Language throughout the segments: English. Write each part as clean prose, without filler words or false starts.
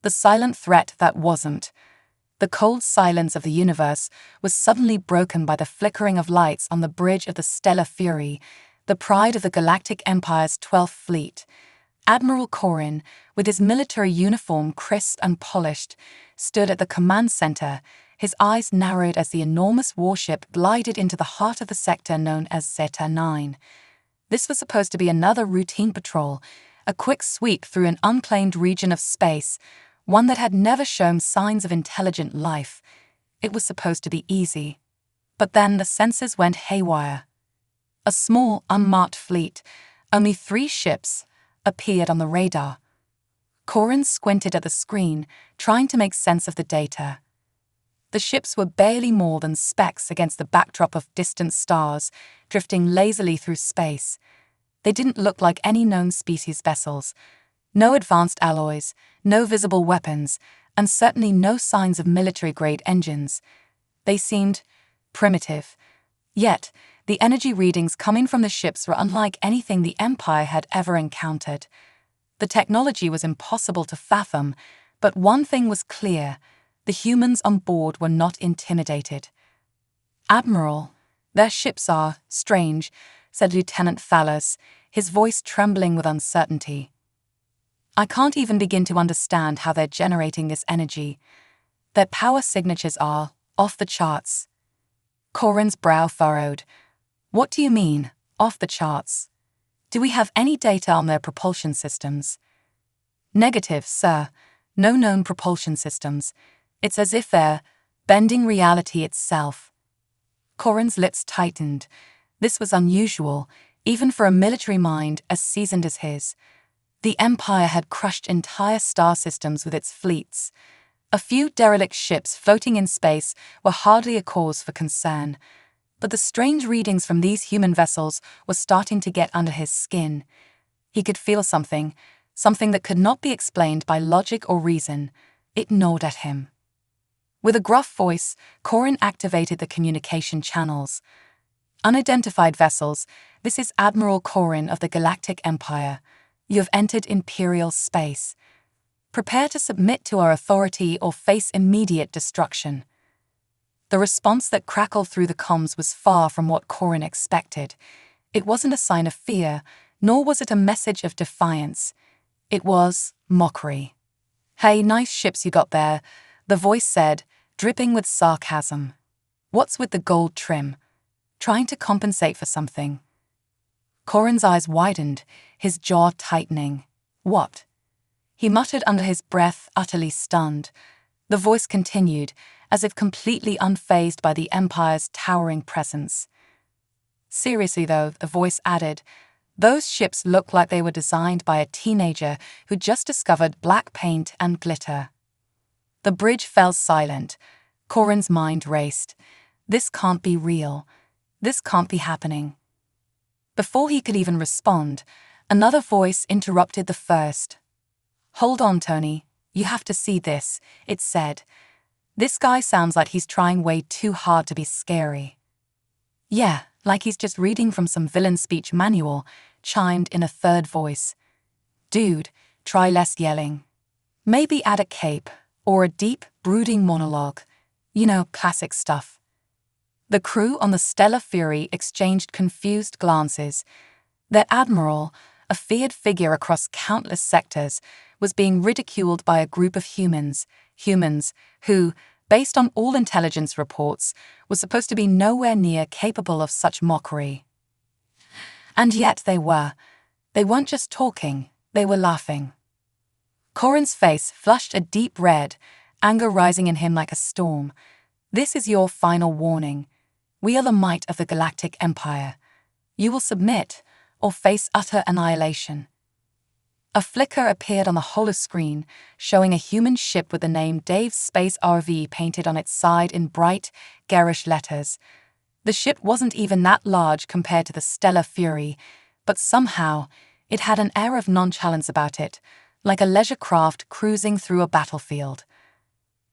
The silent threat that wasn't. The cold silence of the universe was suddenly broken by the flickering of lights on the bridge of the Stellar Fury, the pride of the Galactic Empire's 12th Fleet. Admiral Corrin, with his military uniform crisp and polished, stood at the command center, his eyes narrowed as the enormous warship glided into the heart of the sector known as Zeta 9. This was supposed to be another routine patrol, a quick sweep through an unclaimed region of space, one that had never shown signs of intelligent life. It was supposed to be easy. But then the sensors went haywire. A small, unmarked fleet, only 3 ships, appeared on the radar. Corrin squinted at the screen, trying to make sense of the data. The ships were barely more than specks against the backdrop of distant stars, drifting lazily through space. They didn't look like any known species vessels. No advanced alloys, no visible weapons, and certainly no signs of military-grade engines. They seemed primitive. Yet, the energy readings coming from the ships were unlike anything the Empire had ever encountered. The technology was impossible to fathom, but one thing was clear: the humans on board were not intimidated. "Admiral, their ships are strange," said Lieutenant Thalos, his voice trembling with uncertainty. "I can't even begin to understand how they're generating this energy. Their power signatures are off the charts." Corrin's brow furrowed. "What do you mean, off the charts? Do we have any data on their propulsion systems?" "Negative, sir. No known propulsion systems. It's as if they're bending reality itself." Corrin's lips tightened. This was unusual, even for a military mind as seasoned as his. The Empire had crushed entire star systems with its fleets. A few derelict ships floating in space were hardly a cause for concern. But the strange readings from these human vessels were starting to get under his skin. He could feel something that could not be explained by logic or reason. It gnawed at him. With a gruff voice, Corrin activated the communication channels. "Unidentified vessels, this is Admiral Corrin of the Galactic Empire. You have entered Imperial space. Prepare to submit to our authority or face immediate destruction." The response that crackled through the comms was far from what Corrin expected. It wasn't a sign of fear, nor was it a message of defiance. It was mockery. "Hey, nice ships you got there," the voice said, dripping with sarcasm. "What's with the gold trim? Trying to compensate for something?" Corrin's eyes widened, his jaw tightening. "What?" He muttered under his breath, utterly stunned. The voice continued, as if completely unfazed by the Empire's towering presence. "Seriously though," the voice added, "those ships look like they were designed by a teenager who just discovered black paint and glitter." The bridge fell silent. Corrin's mind raced. This can't be real. This can't be happening. Before he could even respond, another voice interrupted the first. "Hold on, Tony. You have to see this," it said. "This guy sounds like he's trying way too hard to be scary." "Yeah, like he's just reading from some villain speech manual," chimed in a third voice. "Dude, try less yelling. Maybe add a cape, or a deep, brooding monologue. You know, classic stuff." The crew on the Stellar Fury exchanged confused glances. Their admiral, a feared figure across countless sectors, was being ridiculed by a group of humans who, based on all intelligence reports, were supposed to be nowhere near capable of such mockery. And yet they were. They weren't just talking, they were laughing. Corrin's face flushed a deep red, anger rising in him like a storm. "This is your final warning. We are the might of the Galactic Empire. You will submit, or face utter annihilation." A flicker appeared on the holoscreen, showing a human ship with the name Dave's Space RV painted on its side in bright, garish letters. The ship wasn't even that large compared to the Stellar Fury, but somehow it had an air of nonchalance about it, like a leisure craft cruising through a battlefield.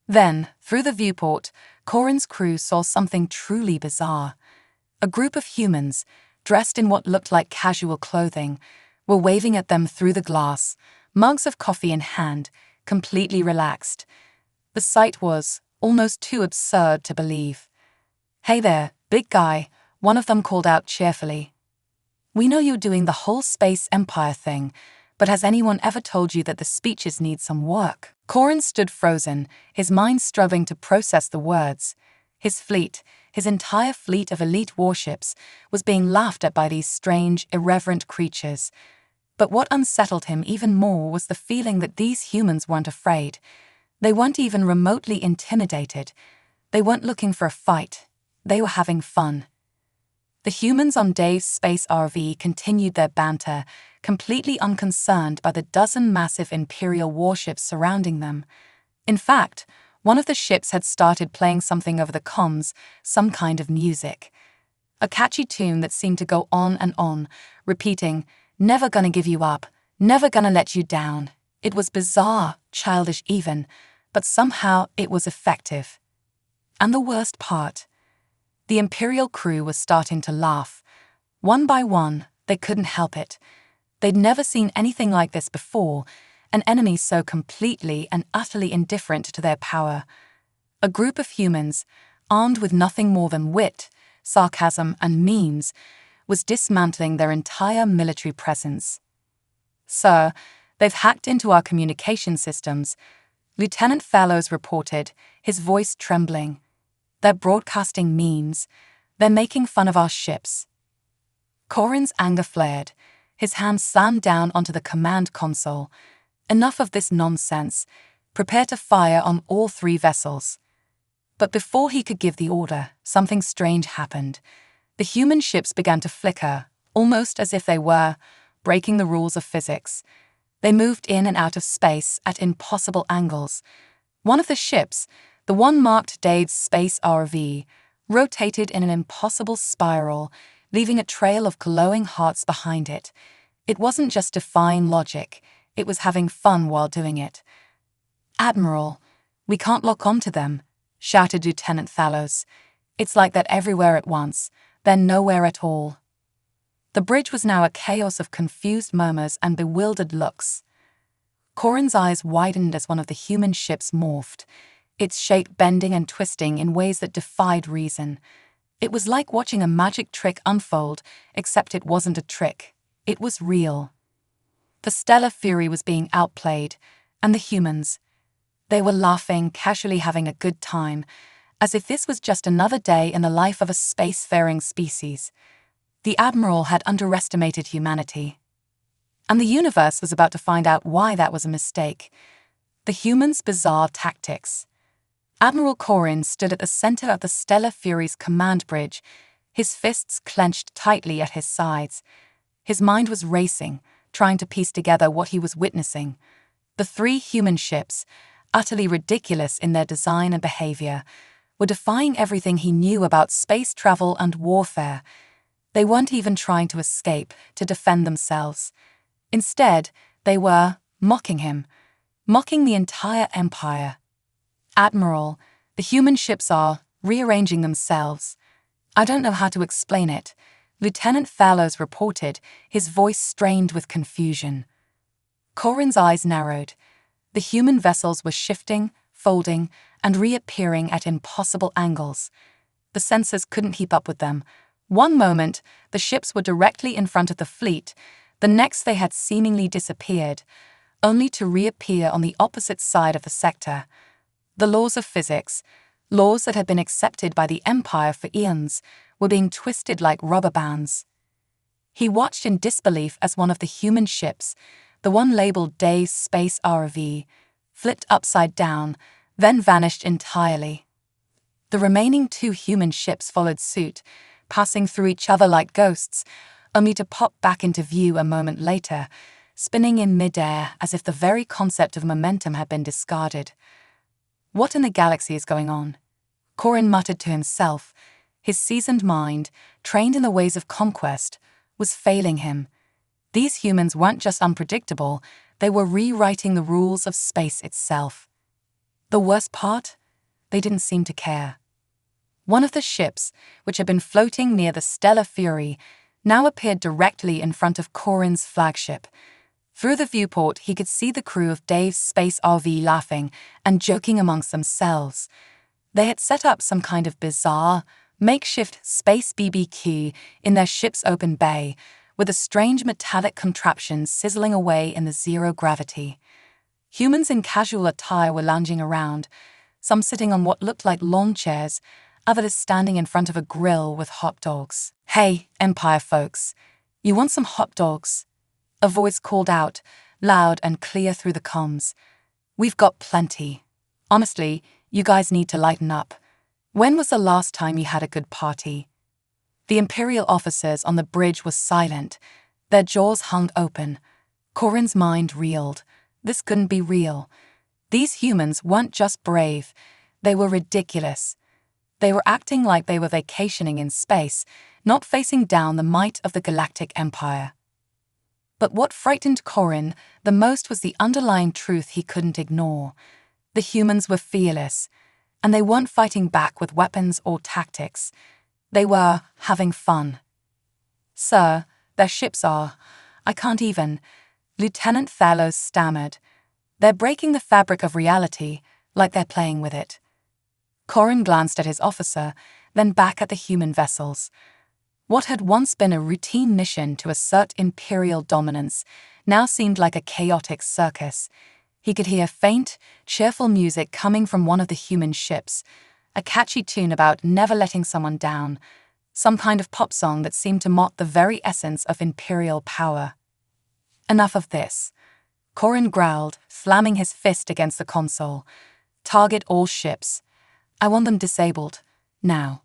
Then, through the viewport, Corrin's crew saw something truly bizarre. A group of humans, dressed in what looked like casual clothing, were waving at them through the glass, mugs of coffee in hand, completely relaxed. The sight was almost too absurd to believe. "Hey there, big guy," one of them called out cheerfully. "We know you're doing the whole space empire thing, but has anyone ever told you that the speeches need some work?" Corrin stood frozen, his mind struggling to process the words. His fleet, his entire fleet of elite warships, was being laughed at by these strange, irreverent creatures. But what unsettled him even more was the feeling that these humans weren't afraid. They weren't even remotely intimidated. They weren't looking for a fight. They were having fun. The humans on Dave's space RV continued their banter, completely unconcerned by the dozen massive Imperial warships surrounding them. In fact, one of the ships had started playing something over the comms, some kind of music. A catchy tune that seemed to go on and on, repeating, "Never gonna give you up, never gonna let you down." It was bizarre, childish even, but somehow it was effective. And the worst part, the Imperial crew was starting to laugh. One by one, they couldn't help it. They'd never seen anything like this before, an enemy so completely and utterly indifferent to their power. A group of humans, armed with nothing more than wit, sarcasm, and memes, was dismantling their entire military presence. "Sir, they've hacked into our communication systems," Lieutenant Fallows reported, his voice trembling. "They're broadcasting memes. They're making fun of our ships." Corrin's anger flared. His hand slammed down onto the command console. Enough of this nonsense. Prepare to fire on all 3 vessels. But before he could give the order, something strange happened. The human ships began to flicker, almost as if they were breaking the rules of physics. They moved in and out of space at impossible angles. One of the ships, the one marked Dade's space RV, rotated in an impossible spiral, leaving a trail of glowing hearts behind it. It wasn't just defying logic, it was having fun while doing it. "Admiral, we can't lock onto them," shouted Lieutenant Fallows. "It's like that everywhere at once, then nowhere at all." The bridge was now a chaos of confused murmurs and bewildered looks. Corrin's eyes widened as one of the human ships morphed, its shape bending and twisting in ways that defied reason. It was like watching a magic trick unfold, except it wasn't a trick. It was real. The stellar fury was being outplayed, and the humans, they were laughing, casually having a good time, as if this was just another day in the life of a spacefaring species. The Admiral had underestimated humanity. And the universe was about to find out why that was a mistake. The humans' bizarre tactics. Admiral Corrin stood at the center of the Stellar Fury's command bridge, his fists clenched tightly at his sides. His mind was racing, trying to piece together what he was witnessing. The 3 human ships, utterly ridiculous in their design and behavior, were defying everything he knew about space travel and warfare. They weren't even trying to escape, to defend themselves. Instead, they were mocking him, mocking the entire empire. "Admiral, the human ships are rearranging themselves. I don't know how to explain it," Lieutenant Fallows reported, his voice strained with confusion. Corrin's eyes narrowed. The human vessels were shifting, folding, and reappearing at impossible angles. The sensors couldn't keep up with them. One moment, the ships were directly in front of the fleet, the next they had seemingly disappeared, only to reappear on the opposite side of the sector. The laws of physics, laws that had been accepted by the Empire for eons, were being twisted like rubber bands. He watched in disbelief as one of the human ships, the one labeled Dave's Space RV, flipped upside down, then vanished entirely. The remaining 2 human ships followed suit, passing through each other like ghosts, only to pop back into view a moment later, spinning in midair as if the very concept of momentum had been discarded. What in the galaxy is going on? Corrin muttered to himself. His seasoned mind, trained in the ways of conquest, was failing him. These humans weren't just unpredictable, they were rewriting the rules of space itself. The worst part? They didn't seem to care. One of the ships, which had been floating near the Stellar Fury, now appeared directly in front of Corrin's flagship. Through the viewport, he could see the crew of Dave's space RV laughing and joking amongst themselves. They had set up some kind of bizarre, makeshift space BBQ in their ship's open bay, with a strange metallic contraption sizzling away in the zero gravity. Humans in casual attire were lounging around, some sitting on what looked like lawn chairs, others standing in front of a grill with hot dogs. "Hey, Empire folks, you want some hot dogs?" A voice called out, loud and clear through the comms. "We've got plenty. Honestly, you guys need to lighten up. When was the last time you had a good party?" The Imperial officers on the bridge were silent, their jaws hung open. Corin's mind reeled. This couldn't be real. These humans weren't just brave, they were ridiculous. They were acting like they were vacationing in space, not facing down the might of the Galactic Empire. But what frightened Corin the most was the underlying truth he couldn't ignore. The humans were fearless, and they weren't fighting back with weapons or tactics. They were having fun. "Sir, their ships are... I can't even..." Lieutenant Thalos stammered. "They're breaking the fabric of reality, like they're playing with it." Corin glanced at his officer, then back at the human vessels. What had once been a routine mission to assert Imperial dominance now seemed like a chaotic circus. He could hear faint, cheerful music coming from one of the human ships, a catchy tune about never letting someone down, some kind of pop song that seemed to mock the very essence of Imperial power. "Enough of this," Corin growled, slamming his fist against the console. "Target all ships. I want them disabled. Now."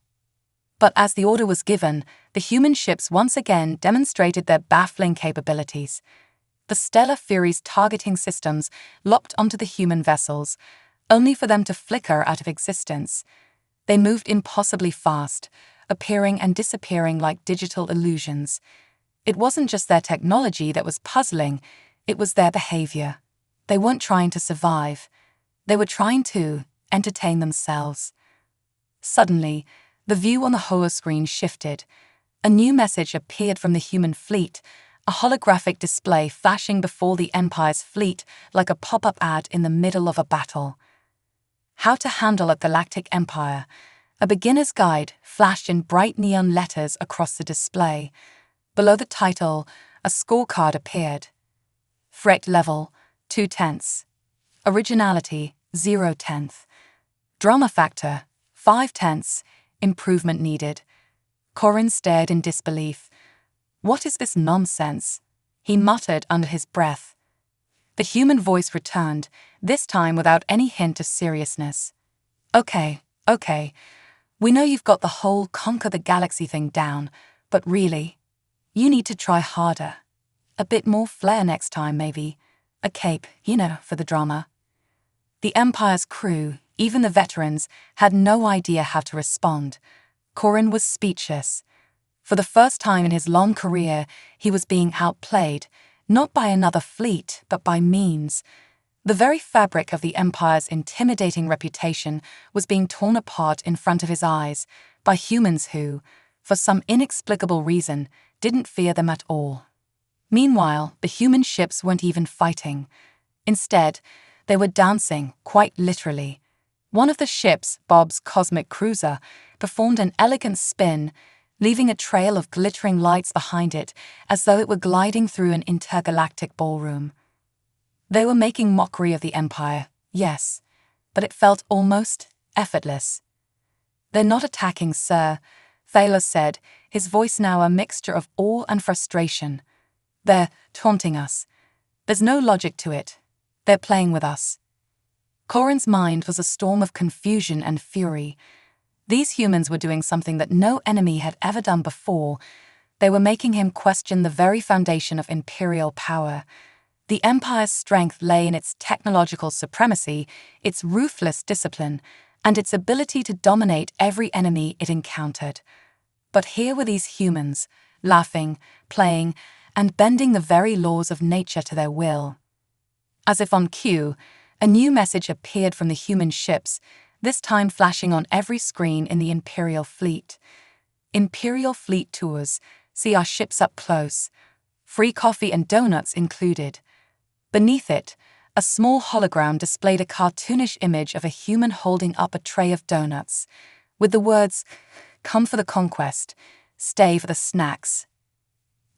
But as the order was given, the human ships once again demonstrated their baffling capabilities. The Stellar Fury's targeting systems locked onto the human vessels, only for them to flicker out of existence. They moved impossibly fast, appearing and disappearing like digital illusions. It wasn't just their technology that was puzzling, it was their behavior. They weren't trying to survive. They were trying to entertain themselves. Suddenly, the view on the holoscreen shifted. A new message appeared from the human fleet, a holographic display flashing before the Empire's fleet like a pop-up ad in the middle of a battle. "How to handle a Galactic Empire." A beginner's guide flashed in bright neon letters across the display. Below the title, a scorecard appeared. Threat level, 2/10. Originality, 0/10. Drama factor, 5/10. Improvement needed. Corin stared in disbelief. "What is this nonsense?" he muttered under his breath. The human voice returned, this time without any hint of seriousness. Okay. We know you've got the whole conquer the galaxy thing down, but really, you need to try harder. A bit more flair next time, maybe. A cape, for the drama." The Empire's crew, even the veterans, had no idea how to respond. Corin was speechless. For the first time in his long career, he was being outplayed, not by another fleet, but by means. The very fabric of the Empire's intimidating reputation was being torn apart in front of his eyes by humans who, for some inexplicable reason, didn't fear them at all. Meanwhile, the human ships weren't even fighting. Instead, they were dancing, quite literally. One of the ships, Bob's cosmic cruiser, performed an elegant spin, leaving a trail of glittering lights behind it as though it were gliding through an intergalactic ballroom. They were making mockery of the Empire, yes, but it felt almost effortless. "They're not attacking, sir," Thalos said, his voice now a mixture of awe and frustration. "They're taunting us. There's no logic to it. They're playing with us." Corin's mind was a storm of confusion and fury. These humans were doing something that no enemy had ever done before. They were making him question the very foundation of Imperial power. The Empire's strength lay in its technological supremacy, its ruthless discipline, and its ability to dominate every enemy it encountered. But here were these humans, laughing, playing, and bending the very laws of nature to their will. As if on cue, a new message appeared from the human ships, this time flashing on every screen in the Imperial fleet. "Imperial fleet tours, see our ships up close. Free coffee and donuts included. Beneath it, a small hologram displayed a cartoonish image of a human holding up a tray of donuts, with the words, "Come for the conquest, stay for the snacks."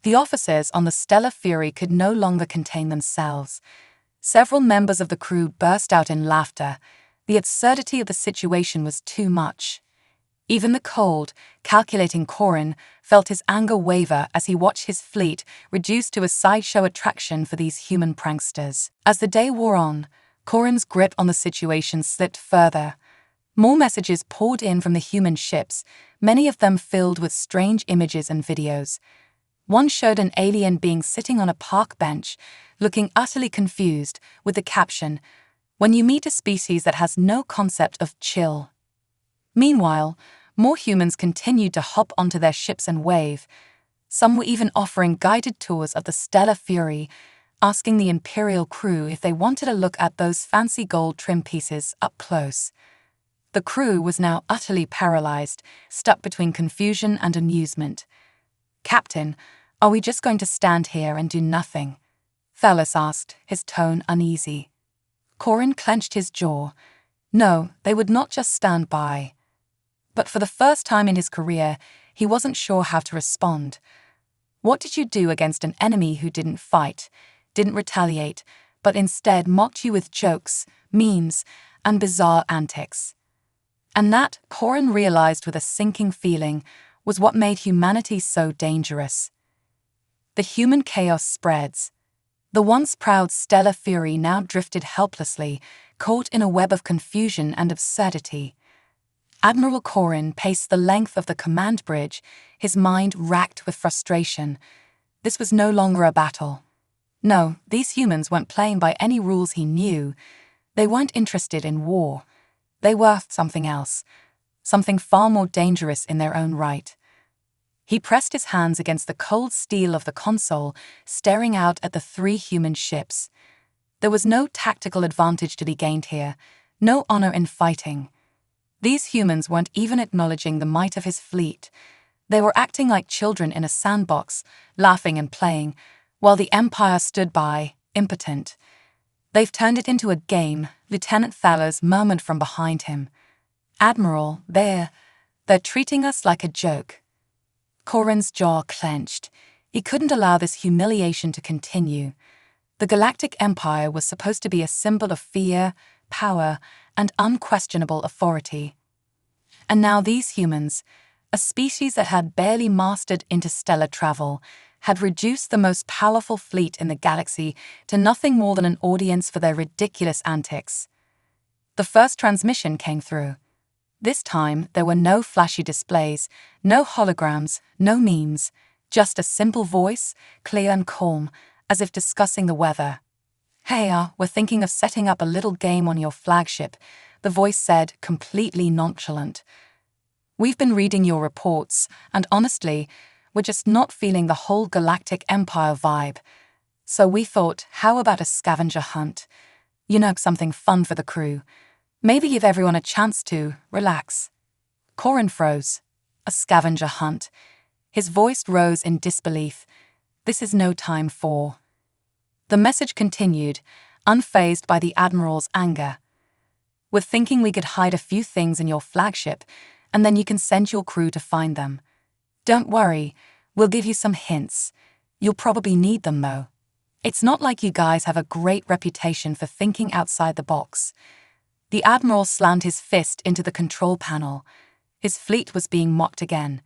The officers on the Stellar Fury could no longer contain themselves. Several members of the crew burst out in laughter. The absurdity of the situation was too much. Even the cold, calculating Corin felt his anger waver as he watched his fleet reduced to a sideshow attraction for these human pranksters. As the day wore on, Corin's grip on the situation slipped further. More messages poured in from the human ships, many of them filled with strange images and videos. One showed an alien being sitting on a park bench, looking utterly confused, with the caption, "When you meet a species that has no concept of chill." Meanwhile, more humans continued to hop onto their ships and wave. Some were even offering guided tours of the Stellar Fury, asking the Imperial crew if they wanted a look at those fancy gold trim pieces up close. The crew was now utterly paralyzed, stuck between confusion and amusement. "Captain, are we just going to stand here and do nothing?" Thalos asked, his tone uneasy. Corin clenched his jaw. No, they would not just stand by. But for the first time in his career, he wasn't sure how to respond. What did you do against an enemy who didn't fight, didn't retaliate, but instead mocked you with jokes, memes, and bizarre antics? And that, Corin realized with a sinking feeling, was what made humanity so dangerous. The human chaos spreads. The once proud Stellar Fury now drifted helplessly, caught in a web of confusion and absurdity. Admiral Corin paced the length of the command bridge, his mind racked with frustration. This was no longer a battle. No, these humans weren't playing by any rules he knew. They weren't interested in war. They were something else, something far more dangerous in their own right. He pressed his hands against the cold steel of the console, staring out at the three human ships. There was no tactical advantage to be gained here, no honor in fighting. These humans weren't even acknowledging the might of his fleet. They were acting like children in a sandbox, laughing and playing, while the Empire stood by, impotent. "They've turned it into a game," Lieutenant Thalos murmured from behind him. "Admiral, they're treating us like a joke." Corin's jaw clenched. He couldn't allow this humiliation to continue. The Galactic Empire was supposed to be a symbol of fear, power, and unquestionable authority. And now these humans, a species that had barely mastered interstellar travel, had reduced the most powerful fleet in the galaxy to nothing more than an audience for their ridiculous antics. The first transmission came through. This time, there were no flashy displays, no holograms, no memes, just a simple voice, clear and calm, as if discussing the weather. "Hey, we're thinking of setting up a little game on your flagship," the voice said, completely nonchalant. "We've been reading your reports, and honestly, we're just not feeling the whole Galactic Empire vibe. So we thought, how about a scavenger hunt? You know, something fun for the crew. Maybe give everyone a chance to relax." Corin froze. A scavenger hunt. His voice rose in disbelief. "This is no time for..." The message continued, unfazed by the Admiral's anger. "We're thinking we could hide a few things in your flagship, and then you can send your crew to find them. Don't worry, we'll give you some hints. You'll probably need them, though. It's not like you guys have a great reputation for thinking outside the box." The Admiral slammed his fist into the control panel. His fleet was being mocked again.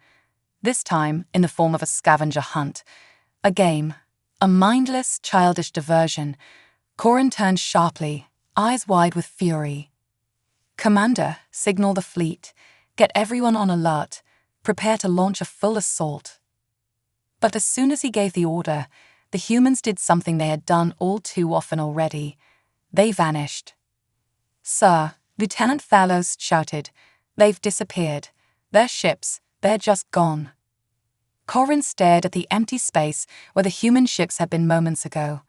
This time in the form of a scavenger hunt. A game. A mindless, childish diversion. Corin turned sharply, eyes wide with fury. "Commander, signal the fleet. Get everyone on alert. Prepare to launch a full assault." But as soon as he gave the order, the humans did something they had done all too often already. They vanished. "Sir," Lieutenant Thalos shouted, "they've disappeared. Their ships, they're just gone." Corin stared at the empty space where the human ships had been moments ago.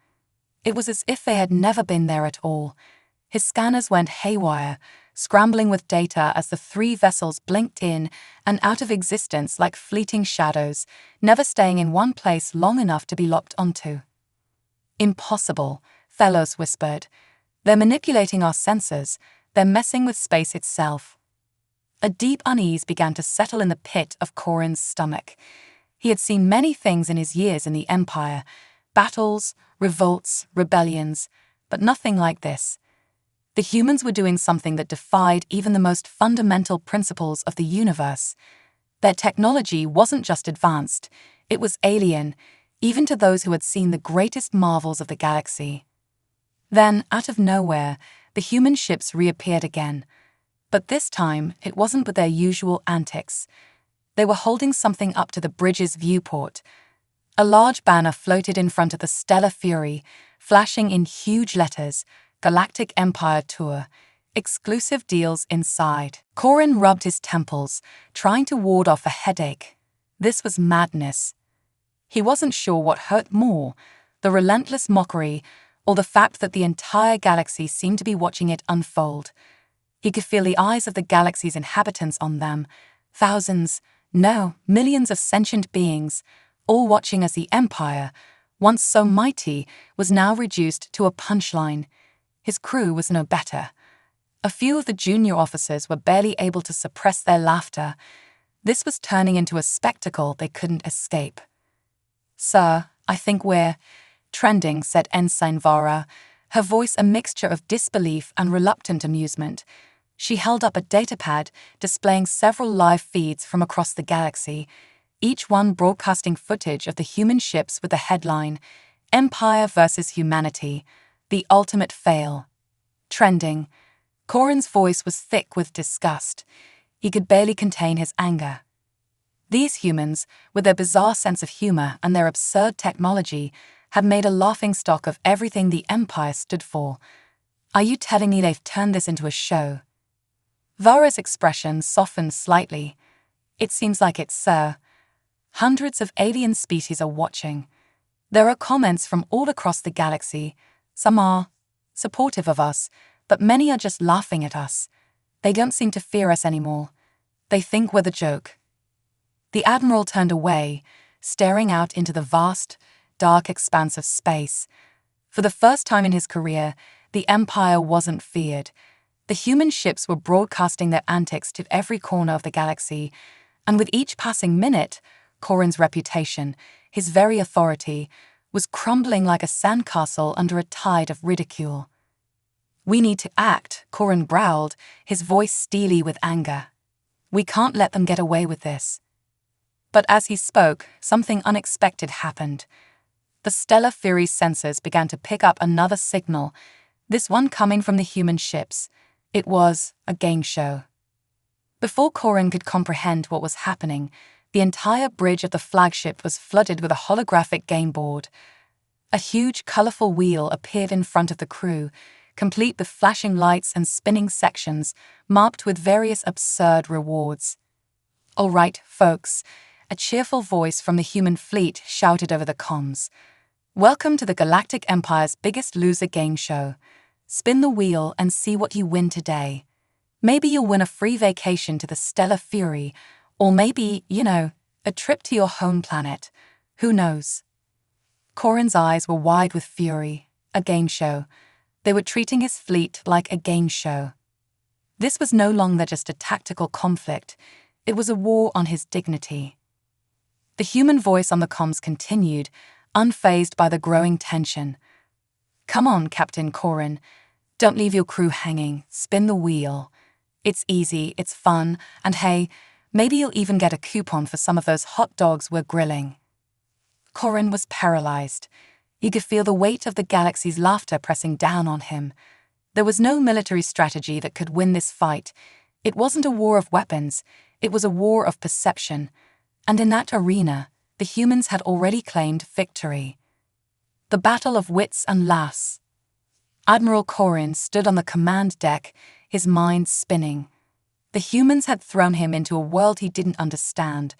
It was as if they had never been there at all. His scanners went haywire, scrambling with data as the three vessels blinked in and out of existence like fleeting shadows, never staying in one place long enough to be locked onto. "Impossible," Thelos whispered. "They're manipulating our sensors. They're messing with space itself." A deep unease began to settle in the pit of Corin's stomach. He had seen many things in his years in the Empire: battles, revolts, rebellions, but nothing like this. The humans were doing something that defied even the most fundamental principles of the universe. Their technology wasn't just advanced, it was alien, even to those who had seen the greatest marvels of the galaxy. Then, out of nowhere, the human ships reappeared again. But this time, it wasn't with their usual antics. They were holding something up to the bridge's viewport. A large banner floated in front of the Stellar Fury, flashing in huge letters, "Galactic Empire Tour. Exclusive deals inside." Corin rubbed his temples, trying to ward off a headache. This was madness. He wasn't sure what hurt more, the relentless mockery, or the fact that the entire galaxy seemed to be watching it unfold. He could feel the eyes of the galaxy's inhabitants on them, thousands, no, millions of sentient beings, all watching as the Empire, once so mighty, was now reduced to a punchline. His crew was no better. A few of the junior officers were barely able to suppress their laughter. This was turning into a spectacle they couldn't escape. "Sir, I think we're trending," said Ensign Vara, her voice a mixture of disbelief and reluctant amusement. She held up a datapad displaying several live feeds from across the galaxy, each one broadcasting footage of the human ships with the headline, "Empire versus Humanity, the ultimate fail." Trending. Corin's voice was thick with disgust. He could barely contain his anger. These humans, with their bizarre sense of humor and their absurd technology, had made a laughingstock of everything the Empire stood for. "Are you telling me they've turned this into a show?" Vara's expression softened slightly. "It seems like it, sir. Hundreds of alien species are watching. There are comments from all across the galaxy. Some are supportive of us, but many are just laughing at us. They don't seem to fear us anymore. They think we're the joke." The Admiral turned away, staring out into the vast, dark expanse of space. For the first time in his career, the Empire wasn't feared. The human ships were broadcasting their antics to every corner of the galaxy, and with each passing minute, Corin's reputation, his very authority, was crumbling like a sandcastle under a tide of ridicule. "We need to act," Corin growled, his voice steely with anger. "We can't let them get away with this." But as he spoke, something unexpected happened. The Stellar Fury's sensors began to pick up another signal, this one coming from the human ships. It was a game show. Before Corin could comprehend what was happening, the entire bridge of the flagship was flooded with a holographic game board. A huge, colorful wheel appeared in front of the crew, complete with flashing lights and spinning sections marked with various absurd rewards. "All right, folks," a cheerful voice from the human fleet shouted over the comms. "Welcome to the Galactic Empire's biggest loser game show. Spin the wheel and see what you win today. Maybe you'll win a free vacation to the Stellar Fury, or maybe, a trip to your home planet. Who knows?" Corin's eyes were wide with fury. A game show. They were treating his fleet like a game show. This was no longer just a tactical conflict. It was a war on his dignity. The human voice on the comms continued, unfazed by the growing tension. "Come on, Captain Corin. Don't leave your crew hanging. Spin the wheel. It's easy, it's fun, and hey, maybe you'll even get a coupon for some of those hot dogs we're grilling." Corin was paralyzed. He could feel the weight of the galaxy's laughter pressing down on him. There was no military strategy that could win this fight. It wasn't a war of weapons, it was a war of perception. And in that arena, the humans had already claimed victory. The battle of wits and lass. Admiral Corin stood on the command deck, his mind spinning. The humans had thrown him into a world he didn't understand,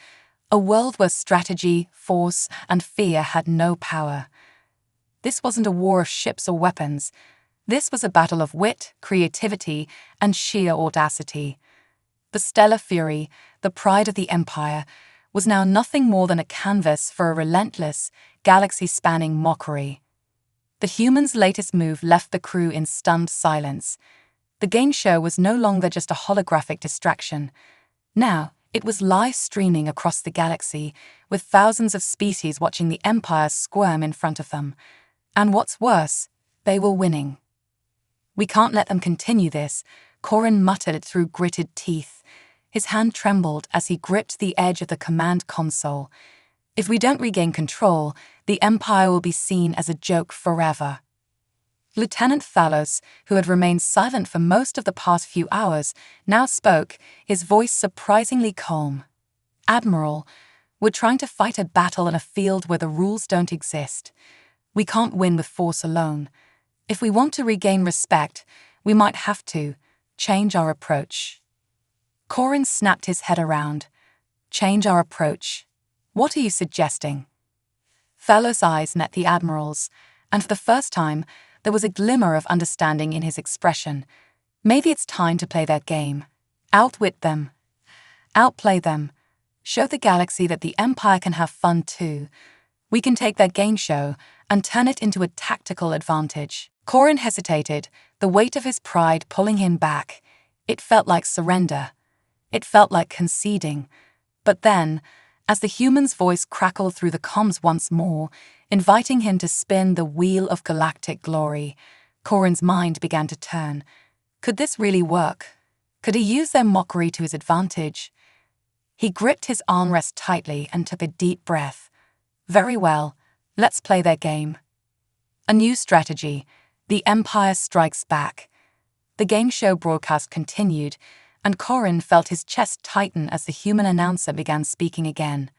a world where strategy, force, and fear had no power. This wasn't a war of ships or weapons. This was a battle of wit, creativity, and sheer audacity. The Stellar Fury, the pride of the Empire, was now nothing more than a canvas for a relentless, galaxy-spanning mockery. The human's latest move left the crew in stunned silence. The game show was no longer just a holographic distraction. Now, it was live streaming across the galaxy, with thousands of species watching the Empire squirm in front of them. And what's worse, they were winning. "We can't let them continue this," Corrin muttered through gritted teeth. His hand trembled as he gripped the edge of the command console. "If we don't regain control, the Empire will be seen as a joke forever." Lieutenant Thalos, who had remained silent for most of the past few hours, now spoke, his voice surprisingly calm. "Admiral, we're trying to fight a battle in a field where the rules don't exist. We can't win with force alone. If we want to regain respect, we might have to change our approach." Corrin snapped his head around. "Change our approach? What are you suggesting?" Thalos' eyes met the Admiral's, and for the first time, there was a glimmer of understanding in his expression. Maybe it's time to play their game. Outwit them. Outplay them. Show the galaxy that the Empire can have fun too. We can take their game show and turn it into a tactical advantage. Corrin hesitated, the weight of his pride pulling him back. It felt like surrender. It felt like conceding. But then, as the human's voice crackled through the comms once more, inviting him to spin the wheel of galactic glory, Corrin's mind began to turn. Could this really work? Could he use their mockery to his advantage? He gripped his armrest tightly and took a deep breath. "Very well, let's play their game." A new strategy. The Empire strikes back. The game show broadcast continued, and Corrin felt his chest tighten as the human announcer began speaking again.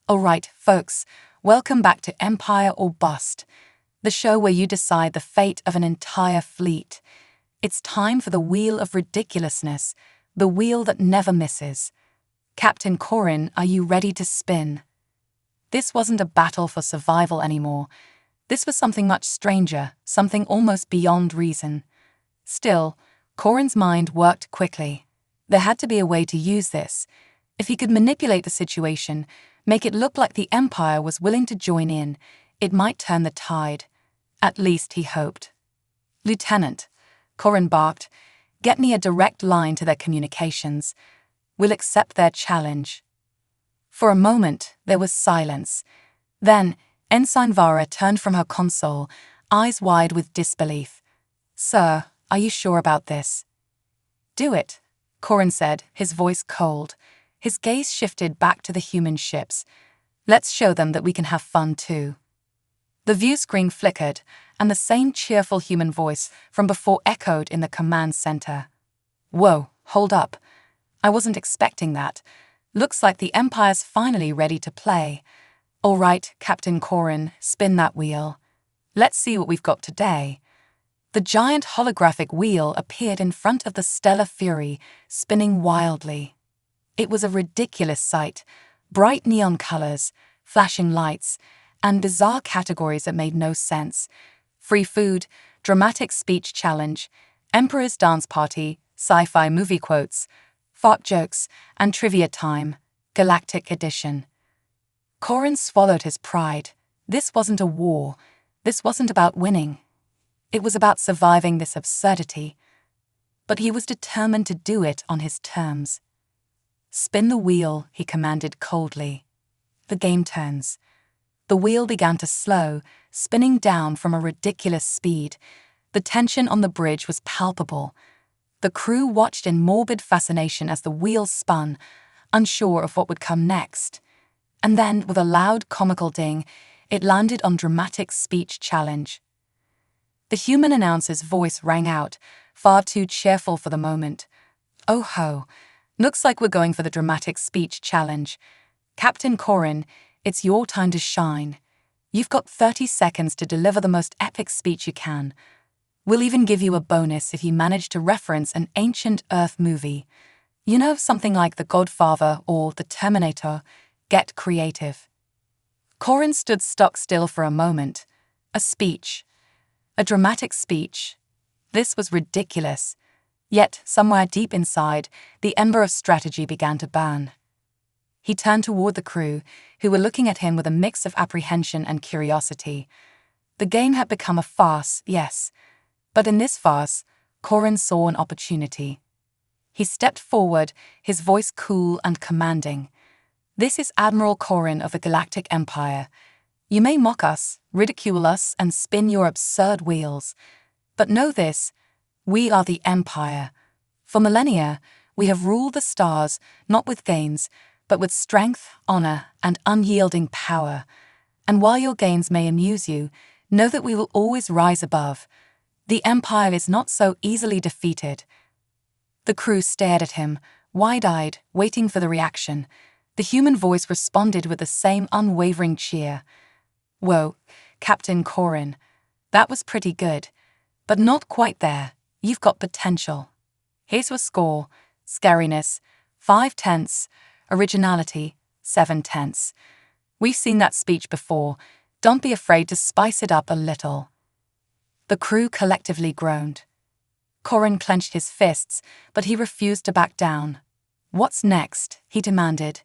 "All right, folks, welcome back to Empire or Bust, the show where you decide the fate of an entire fleet. It's time for the wheel of ridiculousness, the wheel that never misses. Captain Corrin, are you ready to spin?" This wasn't a battle for survival anymore. This was something much stranger, something almost beyond reason. Still, Corrin's mind worked quickly. There had to be a way to use this. If he could manipulate the situation, make it look like the Empire was willing to join in, it might turn the tide. At least he hoped. "Lieutenant," Corrin barked, "get me a direct line to their communications. We'll accept their challenge." For a moment, there was silence. Then, Ensign Vara turned from her console, eyes wide with disbelief. "Sir, are you sure about this?" "Do it," Corrin said, his voice cold. His gaze shifted back to the human ships. "Let's show them that we can have fun too." The view screen flickered, and the same cheerful human voice from before echoed in the command center. "Whoa, hold up. I wasn't expecting that. Looks like the Empire's finally ready to play. All right, Captain Corrin, spin that wheel. Let's see what we've got today." The giant holographic wheel appeared in front of the stellar fury, spinning wildly. It was a ridiculous sight. Bright neon colors, flashing lights, and bizarre categories that made no sense. Free food, dramatic speech challenge, Emperor's dance party, sci-fi movie quotes, fart jokes, and trivia time, Galactic Edition. Corrin swallowed his pride. This wasn't a war. This wasn't about winning. It was about surviving this absurdity. But he was determined to do it on his terms. "Spin the wheel," he commanded coldly. The game turns. The wheel began to slow, spinning down from a ridiculous speed. The tension on the bridge was palpable. The crew watched in morbid fascination as the wheel spun, unsure of what would come next. And then, with a loud comical ding, it landed on dramatic speech challenge. The human announcer's voice rang out, far too cheerful for the moment. "Oh ho, looks like we're going for the dramatic speech challenge. Captain Corrin, it's your time to shine. You've got 30 seconds to deliver the most epic speech you can. We'll even give you a bonus if you manage to reference an ancient Earth movie. You know, something like The Godfather or The Terminator. Get creative." Corrin stood stock still for a moment. A speech. A dramatic speech. This was ridiculous. Yet, somewhere deep inside, the ember of strategy began to burn. He turned toward the crew, who were looking at him with a mix of apprehension and curiosity. The game had become a farce, yes. But in this farce, Corin saw an opportunity. He stepped forward, his voice cool and commanding. "This is Admiral Corin of the Galactic Empire. You may mock us, ridicule us, and spin your absurd wheels. But know this, we are the Empire. For millennia, we have ruled the stars, not with gains, but with strength, honor, and unyielding power. And while your gains may amuse you, know that we will always rise above. The Empire is not so easily defeated." The crew stared at him, wide-eyed, waiting for the reaction. The human voice responded with the same unwavering cheer. "Whoa, Captain Corin, that was pretty good. But not quite there. You've got potential. Here's your score: scariness, 5/10, originality, 7/10. We've seen that speech before. Don't be afraid to spice it up a little." The crew collectively groaned. Corin clenched his fists, but he refused to back down. "What's next?" he demanded.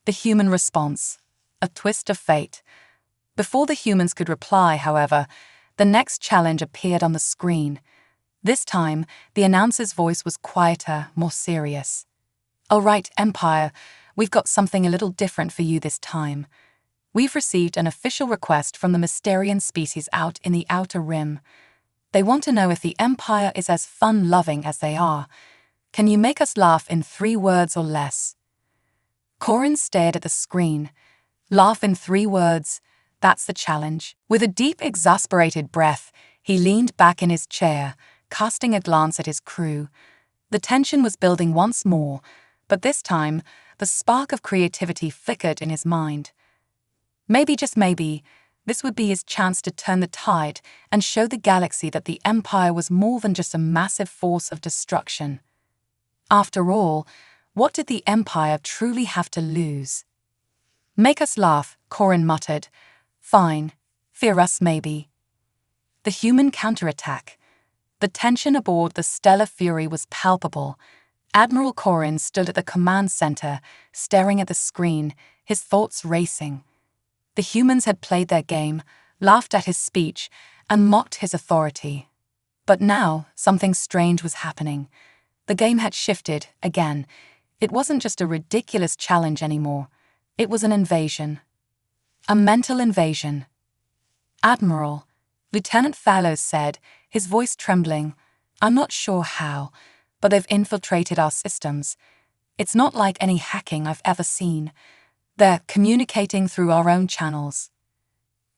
The human response: a twist of fate. Before the humans could reply, however, the next challenge appeared on the screen. This time, the announcer's voice was quieter, more serious. "All right, Empire, we've got something a little different for you this time. We've received an official request from the Mysterian species out in the Outer Rim. They want to know if the Empire is as fun-loving as they are. Can you make us laugh in 3 words or less?" Corin stared at the screen. Laugh in 3 words, that's the challenge. With a deep, exasperated breath, he leaned back in his chair, casting a glance at his crew. The tension was building once more, but this time, the spark of creativity flickered in his mind. Maybe, just maybe, this would be his chance to turn the tide and show the galaxy that the Empire was more than just a massive force of destruction. After all, what did the Empire truly have to lose? "Make us laugh," Corin muttered. "Fine. Fear us, maybe." The human counterattack. The tension aboard the Stellar Fury was palpable. Admiral Corin stood at the command center, staring at the screen, his thoughts racing. The humans had played their game, laughed at his speech, and mocked his authority. But now, something strange was happening. The game had shifted, again. It wasn't just a ridiculous challenge anymore. It was an invasion. A mental invasion. "Admiral," Lieutenant Fallows said, his voice trembling, "I'm not sure how, but they've infiltrated our systems. It's not like any hacking I've ever seen. They're communicating through our own channels."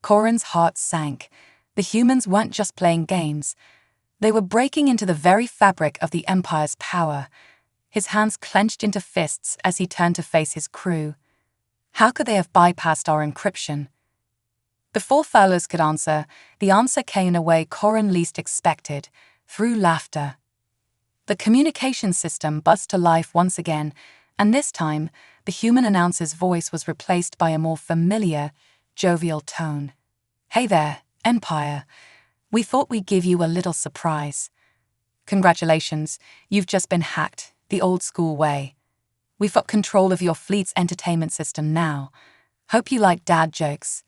Corin's heart sank. The humans weren't just playing games. They were breaking into the very fabric of the Empire's power. His hands clenched into fists as he turned to face his crew. How could they have bypassed our encryption? Before Fallows could answer, the answer came in a way Corin least expected, through laughter. The communication system buzzed to life once again, and this time, the human announcer's voice was replaced by a more familiar, jovial tone. "Hey there, Empire. We thought we'd give you a little surprise. Congratulations, you've just been hacked, the old-school way. We've got control of your fleet's entertainment system now. Hope you like dad jokes."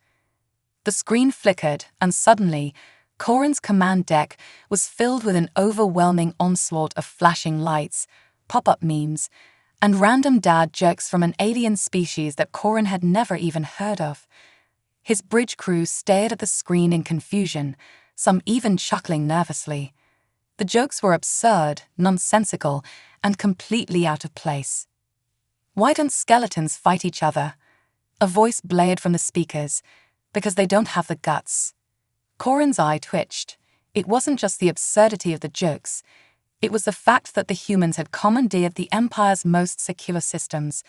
The screen flickered, and suddenly, Corin's command deck was filled with an overwhelming onslaught of flashing lights, pop-up memes, and random dad jokes from an alien species that Corin had never even heard of. His bridge crew stared at the screen in confusion, some even chuckling nervously. The jokes were absurd, nonsensical, and completely out of place. "Why don't skeletons fight each other?" A voice blared from the speakers. "Because they don't have the guts." Corin's eye twitched. It wasn't just the absurdity of the jokes. It was the fact that the humans had commandeered the Empire's most secure systems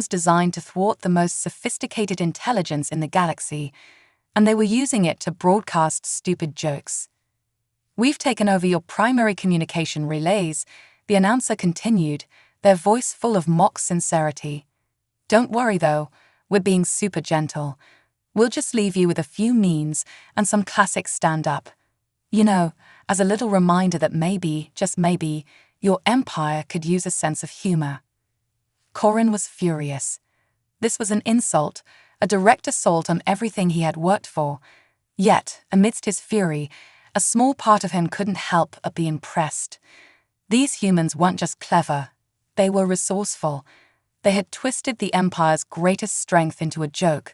designed to thwart the most sophisticated intelligence in the galaxy, and they were using it to broadcast stupid jokes. "We've taken over your primary communication relays," the announcer continued, their voice full of mock sincerity. "Don't worry though, we're being super gentle. We'll just leave you with a few memes and some classic stand-up. You know, as a little reminder that maybe, just maybe, your Empire could use a sense of humor." Corin was furious. This was an insult, a direct assault on everything he had worked for. Yet, amidst his fury, a small part of him couldn't help but be impressed. These humans weren't just clever, they were resourceful. They had twisted the Empire's greatest strength into a joke,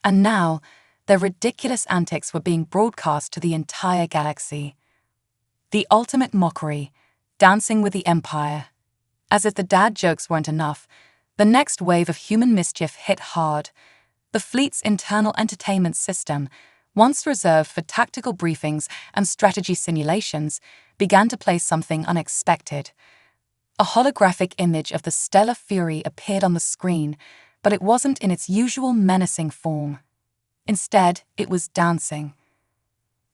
and now their ridiculous antics were being broadcast to the entire galaxy. The ultimate mockery, dancing with the Empire. As if the dad jokes weren't enough, the next wave of human mischief hit hard. The fleet's internal entertainment system, once reserved for tactical briefings and strategy simulations, began to play something unexpected. A holographic image of the stellar fury appeared on the screen, but it wasn't in its usual menacing form. Instead, it was dancing.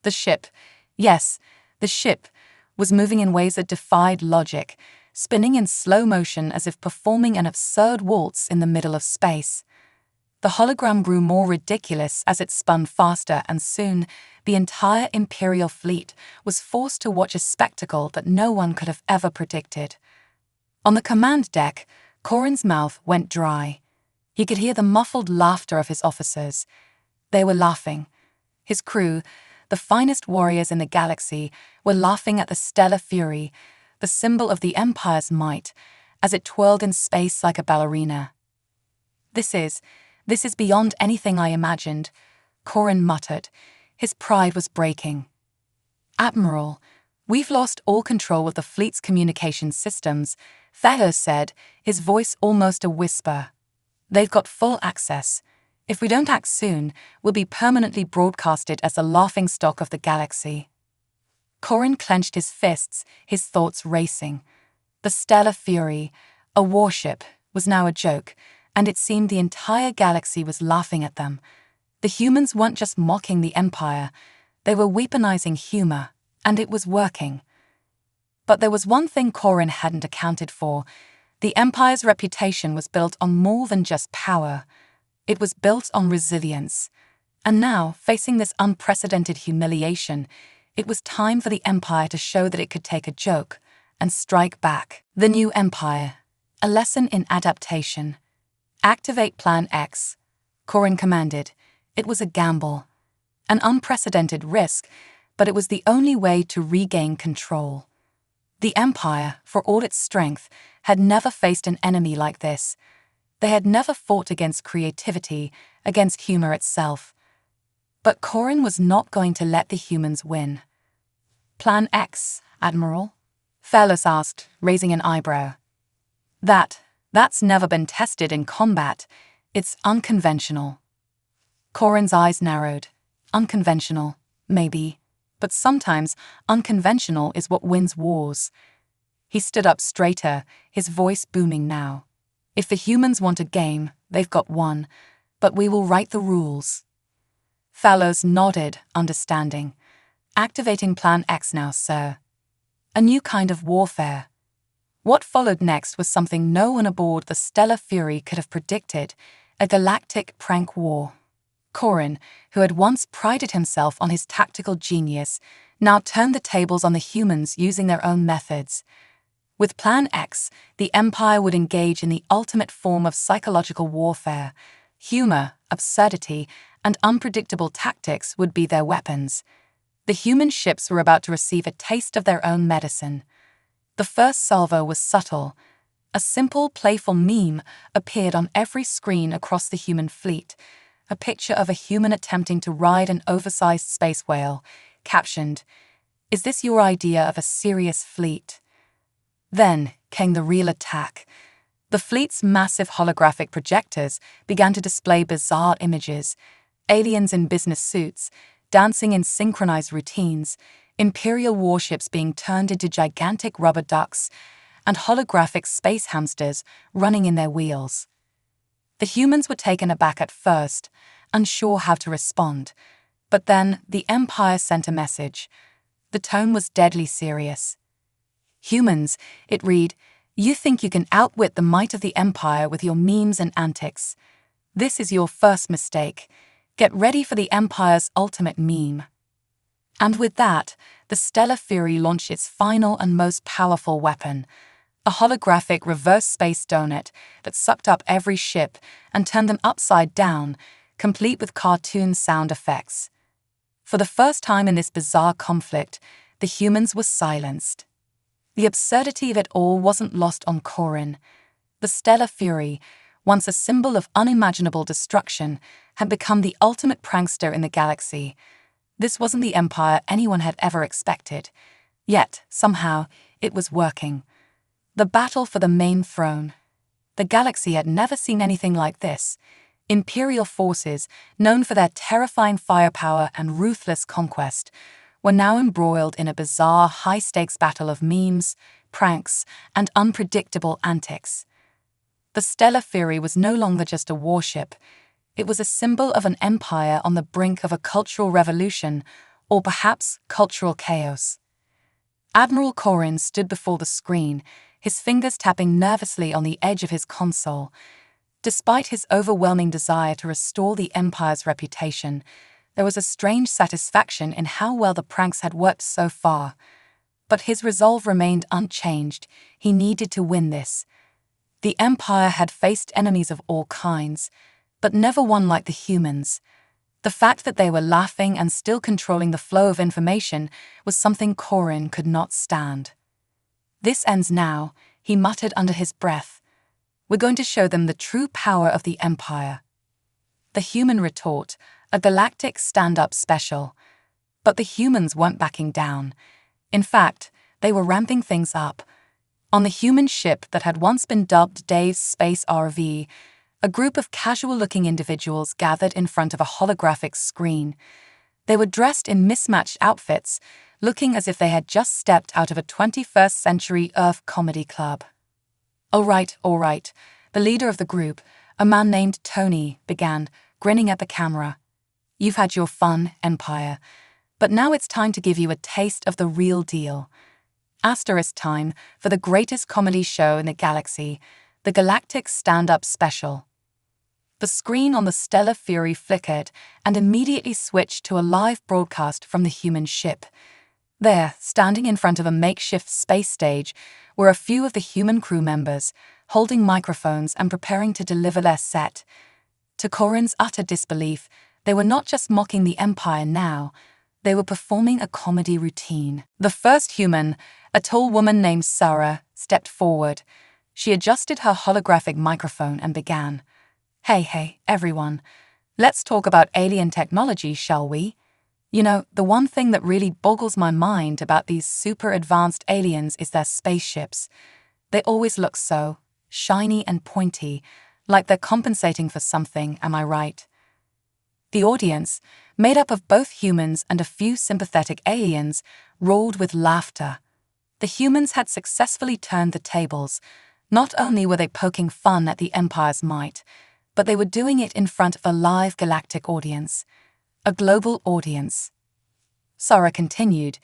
The ship, yes, the ship, was moving in ways that defied logic, spinning in slow motion as if performing an absurd waltz in the middle of space. The hologram grew more ridiculous as it spun faster, and soon the entire Imperial fleet was forced to watch a spectacle that no one could have ever predicted. On the command deck, Corrin's mouth went dry. He could hear the muffled laughter of his officers. They were laughing. His crew, the finest warriors in the galaxy, were laughing at the stellar fury, the symbol of the Empire's might, as it twirled in space like a ballerina. This is beyond anything I imagined," Corrin muttered. His pride was breaking. "Admiral, we've lost all control of the fleet's communication systems," Thalos said, his voice almost a whisper. "They've got full access. If we don't act soon, we'll be permanently broadcasted as the laughingstock of the galaxy." Corrin clenched his fists, his thoughts racing. The stellar fury, a warship, was now a joke, and it seemed the entire galaxy was laughing at them. The humans weren't just mocking the Empire, they were weaponizing humor, and it was working. But there was one thing Corrin hadn't accounted for. The Empire's reputation was built on more than just power. It was built on resilience. And now, facing this unprecedented humiliation, it was time for the Empire to show that it could take a joke and strike back. The new Empire, a lesson in adaptation. "Activate Plan X," Corrin commanded. It was a gamble, an unprecedented risk, but it was the only way to regain control. The Empire, for all its strength, had never faced an enemy like this. They had never fought against creativity, against humor itself. But Corrin was not going to let the humans win. "Plan X, Admiral?" Thalos asked, raising an eyebrow. That's never been tested in combat. It's unconventional." Corrin's eyes narrowed. Unconventional, maybe. But sometimes unconventional is what wins wars. He stood up straighter, his voice booming now. "If the humans want a game, they've got one, but we will write the rules." Thalos nodded, understanding. "Activating Plan X now, sir." A new kind of warfare. What followed next was something no one aboard the Stellar Fury could have predicted, a galactic prank war. Corrin, who had once prided himself on his tactical genius, now turned the tables on the humans using their own methods. With Plan X, the Empire would engage in the ultimate form of psychological warfare. Humor, absurdity, and unpredictable tactics would be their weapons. The human ships were about to receive a taste of their own medicine. The first salvo was subtle. A simple, playful meme appeared on every screen across the human fleet, a picture of a human attempting to ride an oversized space whale, captioned, "Is this your idea of a serious fleet?" Then came the real attack. The fleet's massive holographic projectors began to display bizarre images, aliens in business suits, dancing in synchronized routines, Imperial warships being turned into gigantic rubber ducks, and holographic space hamsters running in their wheels. The humans were taken aback at first, unsure how to respond, but then the Empire sent a message. The tone was deadly serious. "Humans," it read, "you think you can outwit the might of the Empire with your memes and antics. This is your first mistake. Get ready for the Empire's ultimate meme." And with that, the Stellar Fury launched its final and most powerful weapon, a holographic reverse space donut that sucked up every ship and turned them upside down, complete with cartoon sound effects. For the first time in this bizarre conflict, the humans were silenced. The absurdity of it all wasn't lost on Corin. The stellar fury, once a symbol of unimaginable destruction, had become the ultimate prankster in the galaxy. This wasn't the empire anyone had ever expected. Yet, somehow, it was working. The battle for the main throne. The galaxy had never seen anything like this. Imperial forces, known for their terrifying firepower and ruthless conquest, were now embroiled in a bizarre, high-stakes battle of memes, pranks, and unpredictable antics. The Stellar Fury was no longer just a warship. It was a symbol of an empire on the brink of a cultural revolution, or perhaps cultural chaos. Admiral Corin stood before the screen, his fingers tapping nervously on the edge of his console. Despite his overwhelming desire to restore the Empire's reputation, there was a strange satisfaction in how well the pranks had worked so far. But his resolve remained unchanged. He needed to win this. The Empire had faced enemies of all kinds, but never one like the humans. The fact that they were laughing and still controlling the flow of information was something Corin could not stand. "This ends now," he muttered under his breath. "We're going to show them the true power of the Empire." The human retort, a galactic stand-up special. But the humans weren't backing down. In fact, they were ramping things up. On the human ship that had once been dubbed Dave's Space RV, a group of casual-looking individuals gathered in front of a holographic screen. They were dressed in mismatched outfits, looking as if they had just stepped out of a 21st-century Earth comedy club. All right, the leader of the group, a man named Tony, began, grinning at the camera. "You've had your fun, Empire, but now it's time to give you a taste of the real deal. Asterisk time for the greatest comedy show in the galaxy, the Galactic Stand-Up Special." The screen on the Stellar Fury flickered and immediately switched to a live broadcast from the human ship. There, standing in front of a makeshift space stage, were a few of the human crew members, holding microphones and preparing to deliver their set. To Corin's utter disbelief, they were not just mocking the Empire now, they were performing a comedy routine. The first human, a tall woman named Sarah, stepped forward. She adjusted her holographic microphone and began. Hey, everyone. Let's talk about alien technology, shall we? You know, the one thing that really boggles my mind about these super advanced aliens is their spaceships. They always look so shiny and pointy, like they're compensating for something, am I right?" The audience, made up of both humans and a few sympathetic aliens, roared with laughter. The humans had successfully turned the tables. Not only were they poking fun at the Empire's might, but they were doing it in front of a live galactic audience. A global audience. Sarah continued,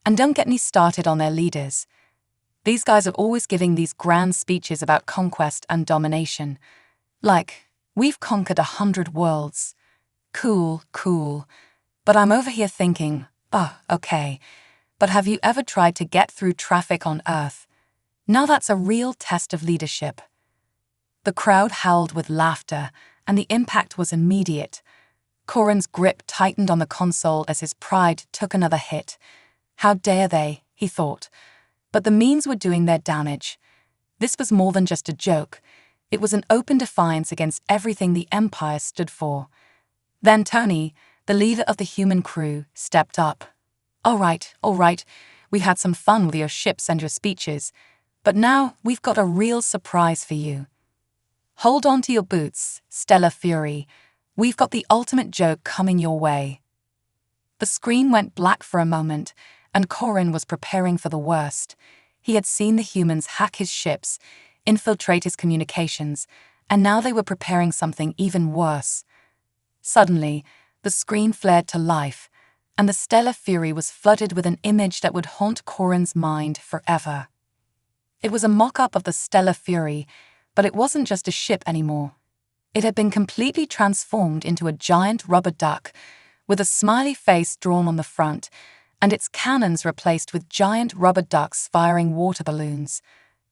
"And don't get me started on their leaders. These guys are always giving these grand speeches about conquest and domination. Like, we've conquered 100 worlds. Cool. But I'm over here thinking, okay, but have you ever tried to get through traffic on Earth? Now that's a real test of leadership." The crowd howled with laughter, and the impact was immediate. Corin's grip tightened on the console as his pride took another hit. How dare they, he thought. But the memes were doing their damage. This was more than just a joke. It was an open defiance against everything the Empire stood for. Then Tony, the leader of the human crew, stepped up. All right, we had some fun with your ships and your speeches, but now we've got a real surprise for you. Hold on to your boots, Stellar Fury. We've got the ultimate joke coming your way." The screen went black for a moment, and Corin was preparing for the worst. He had seen the humans hack his ships, infiltrate his communications, and now they were preparing something even worse. Suddenly, the screen flared to life, and the Stellar Fury was flooded with an image that would haunt Corin's mind forever. It was a mock-up of the Stellar Fury, but it wasn't just a ship anymore. It had been completely transformed into a giant rubber duck, with a smiley face drawn on the front, and its cannons replaced with giant rubber ducks firing water balloons.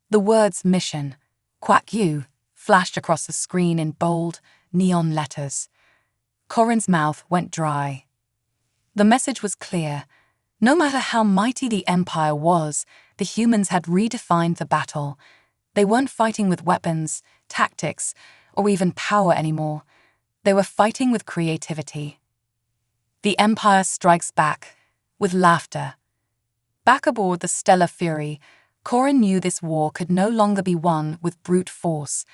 The words "Mission, Quack You" flashed across the screen in bold, neon letters. Corin's mouth went dry. The message was clear. No matter how mighty the Empire was, the humans had redefined the battle. They weren't fighting with weapons, tactics, or even power anymore. They were fighting with creativity. The Empire strikes back, with laughter. Back aboard the Stellar Fury, Corrin knew this war could no longer be won with brute force.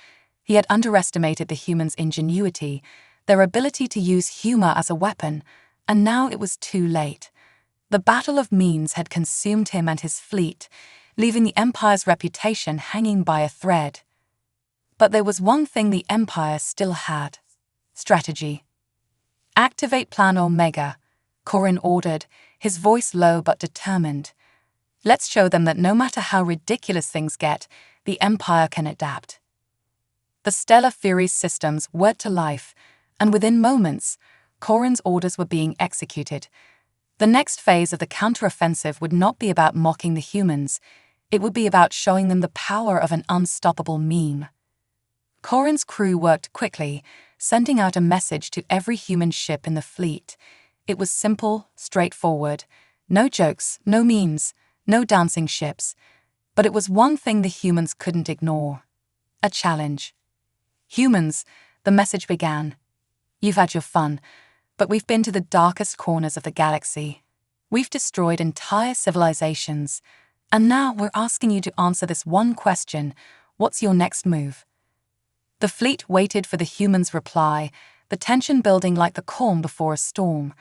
He had underestimated the humans' ingenuity, their ability to use humor as a weapon, and now it was too late. The battle of means had consumed him and his fleet, leaving the Empire's reputation hanging by a thread. But there was one thing the Empire still had: strategy. "Activate Plan Omega," Corrin ordered, his voice low but determined. "Let's show them that no matter how ridiculous things get, the Empire can adapt." The Stellar Fury's systems whirred to life, and within moments, Corrin's orders were being executed. The next phase of the counteroffensive would not be about mocking the humans. It would be about showing them the power of an unstoppable meme. Corrin's crew worked quickly, sending out a message to every human ship in the fleet. It was simple, straightforward. No jokes, no memes, no dancing ships. But it was one thing the humans couldn't ignore: a challenge. "Humans," the message began, "you've had your fun, but we've been to the darkest corners of the galaxy. We've destroyed entire civilizations, and now we're asking you to answer this one question: what's your next move?" The fleet waited for the humans' reply, the tension building like the calm before a storm.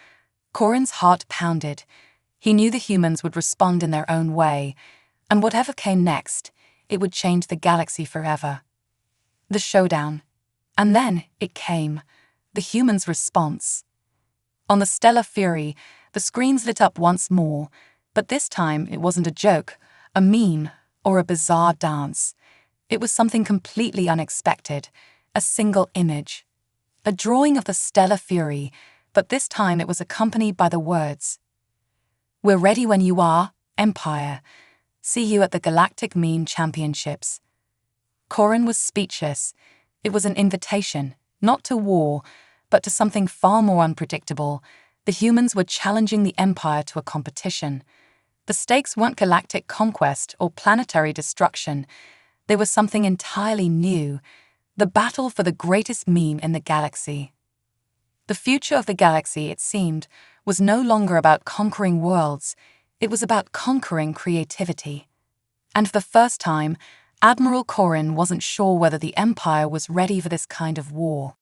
Corrin's heart pounded. He knew the humans would respond in their own way, and whatever came next, it would change the galaxy forever. The showdown. And then it came. The humans' response. On the Stellar Fury, the screens lit up once more, but this time it wasn't a joke, a meme, or a bizarre dance. It was something completely unexpected: a single image. A drawing of the Stellar Fury, but this time it was accompanied by the words, "We're ready when you are, Empire. See you at the Galactic Meme Championships." Corrin was speechless. It was an invitation, not to war, but to something far more unpredictable. The humans were challenging the Empire to a competition. The stakes weren't galactic conquest or planetary destruction. They were something entirely new: the battle for the greatest meme in the galaxy. The future of the galaxy, it seemed, was no longer about conquering worlds. It was about conquering creativity. And for the first time, Admiral Corrin wasn't sure whether the Empire was ready for this kind of war.